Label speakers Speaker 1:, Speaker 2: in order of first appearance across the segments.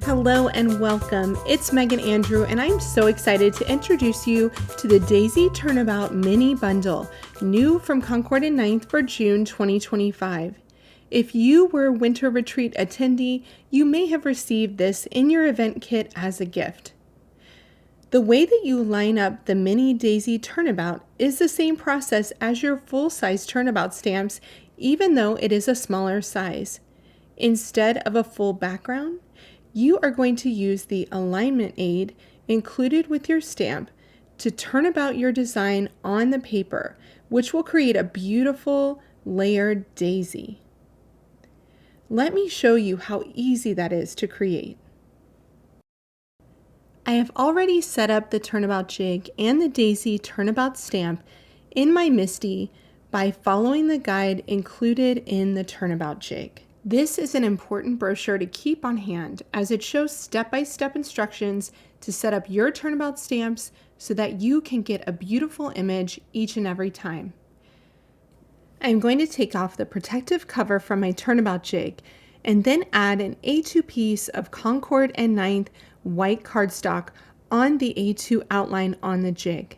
Speaker 1: Hello and welcome. It's Megan Andrew, and I'm so excited to introduce you to the Daisy Turnabout Mini Bundle, new from Concord and 9th for June 2025. If you were a winter retreat attendee, you may have received this in your event kit as a gift. The way that you line up the mini Daisy Turnabout is the same process as your full-size Turnabout stamps, even though it is a smaller size. Instead of a full background, you are going to use the alignment aid included with your stamp to turn about your design on the paper, which will create a beautiful layered daisy. Let me show you how easy that is to create. I have already set up the Turnabout jig and the Daisy Turnabout stamp in my MISTI by following the guide included in the Turnabout jig. This is an important brochure to keep on hand as it shows step-by-step instructions to set up your Turnabout stamps so that you can get a beautiful image each and every time. I'm going to take off the protective cover from my Turnabout jig and then add an A2 piece of Concord and 9th white cardstock on the A2 outline on the jig.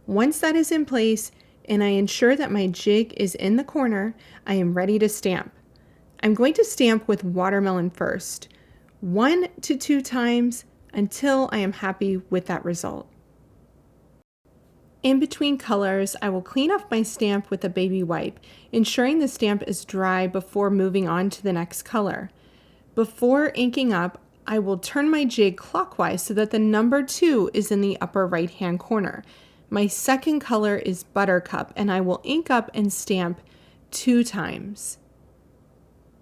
Speaker 1: Once that is in place and I ensure that my jig is in the corner, I am ready to stamp. I'm going to stamp with watermelon first, 1 to 2 times until I am happy with that result. In between colors, I will clean off my stamp with a baby wipe, ensuring the stamp is dry before moving on to the next color. Before inking up, I will turn my jig clockwise so that the number 2 is in the upper right hand corner. My second color is Buttercup, and I will ink up and stamp 2 times.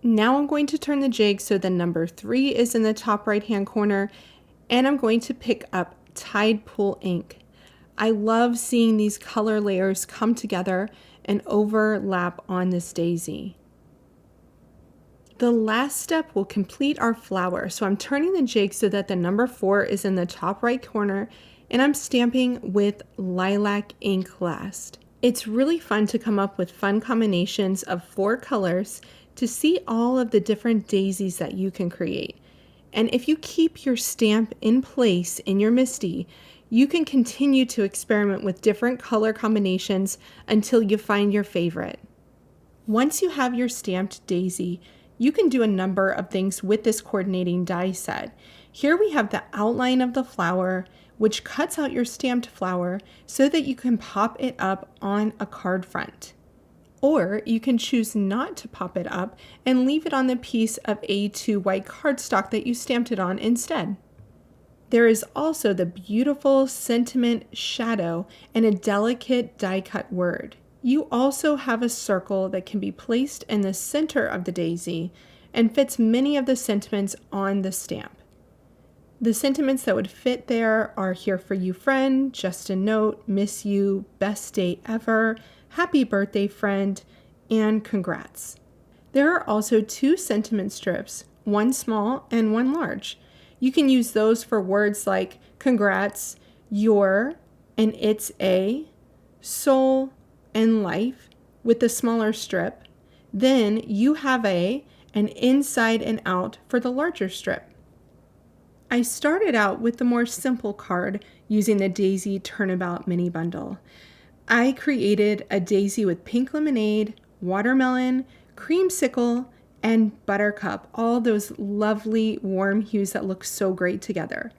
Speaker 1: Now I'm going to turn the jig so the number 3 is in the top right hand corner, and I'm going to pick up Tide Pool ink. I love seeing these color layers come together and overlap on this daisy. The last step will complete our flower, so I'm turning the jig so that the number 4 is in the top right corner, and I'm stamping with lilac ink last. It's really fun to come up with fun combinations of 4 colors to see all of the different daisies that you can create. And if you keep your stamp in place in your MISTI, you can continue to experiment with different color combinations until you find your favorite. Once you have your stamped daisy, you can do a number of things with this coordinating die set. Here we have the outline of the flower, which cuts out your stamped flower so that you can pop it up on a card front. Or you can choose not to pop it up and leave it on the piece of A2 white cardstock that you stamped it on instead. There is also the beautiful sentiment shadow and a delicate die cut word. You also have a circle that can be placed in the center of the daisy and fits many of the sentiments on the stamp. The sentiments that would fit there are "Here for you, friend," "Just a note," "Miss you," "Best day ever," "Happy birthday, friend," and "Congrats." There are also 2 sentiment strips, one small and one large. You can use those for words like congrats, your, and it's a, soul, and life with the smaller strip. Then you have a, and inside and out for the larger strip. I started out with the more simple card using the Daisy Turnabout mini bundle. I created a daisy with pink lemonade, watermelon, creamsicle, and buttercup, all those lovely warm hues that look so great together.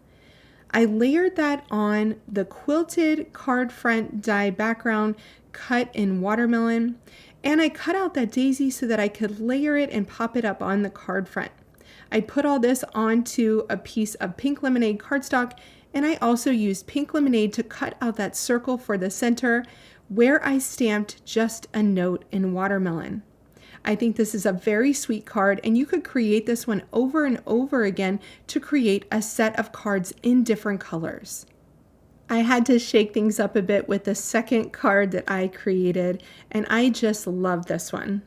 Speaker 1: I layered that on the quilted card front die background cut in watermelon, and I cut out that daisy so that I could layer it and pop it up on the card front. I put all this onto a piece of pink lemonade cardstock, and I also used pink lemonade to cut out that circle for the center where I stamped "Just a note" in watermelon. I think this is a very sweet card, and you could create this one over and over again to create a set of cards in different colors. I had to shake things up a bit with the second card that I created, and I just love this one.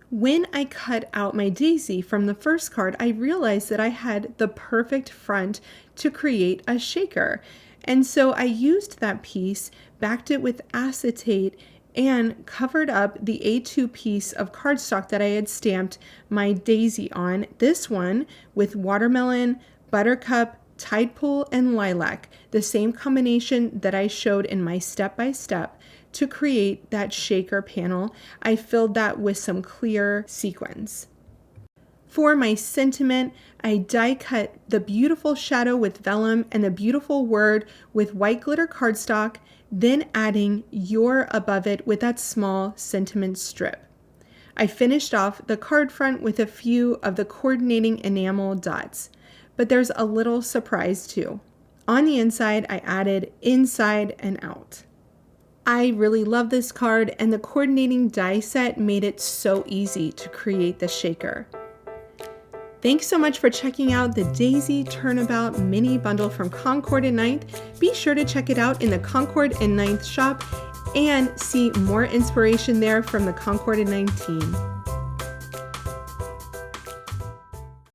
Speaker 1: When I cut out my daisy from the first card, I realized that I had the perfect front to create a shaker. And so I used that piece, backed it with acetate, and covered up the A2 piece of cardstock that I had stamped my daisy on, this one with watermelon, buttercup, tide pool, and lilac, the same combination that I showed in my step-by-step to create that shaker panel. I filled that with some clear sequins. For my sentiment, I die cut the beautiful shadow with vellum and the beautiful word with white glitter cardstock, then adding "your" above it with that small sentiment strip. I finished off the card front with a few of the coordinating enamel dots, but there's a little surprise too. On the inside, I added inside and out. I really love this card, and the coordinating die set made it so easy to create the shaker. Thanks so much for checking out the Daisy Turnabout mini bundle from Concord and 9th. Be sure to check it out in the Concord and 9th shop and see more inspiration there from the Concord and 9th team.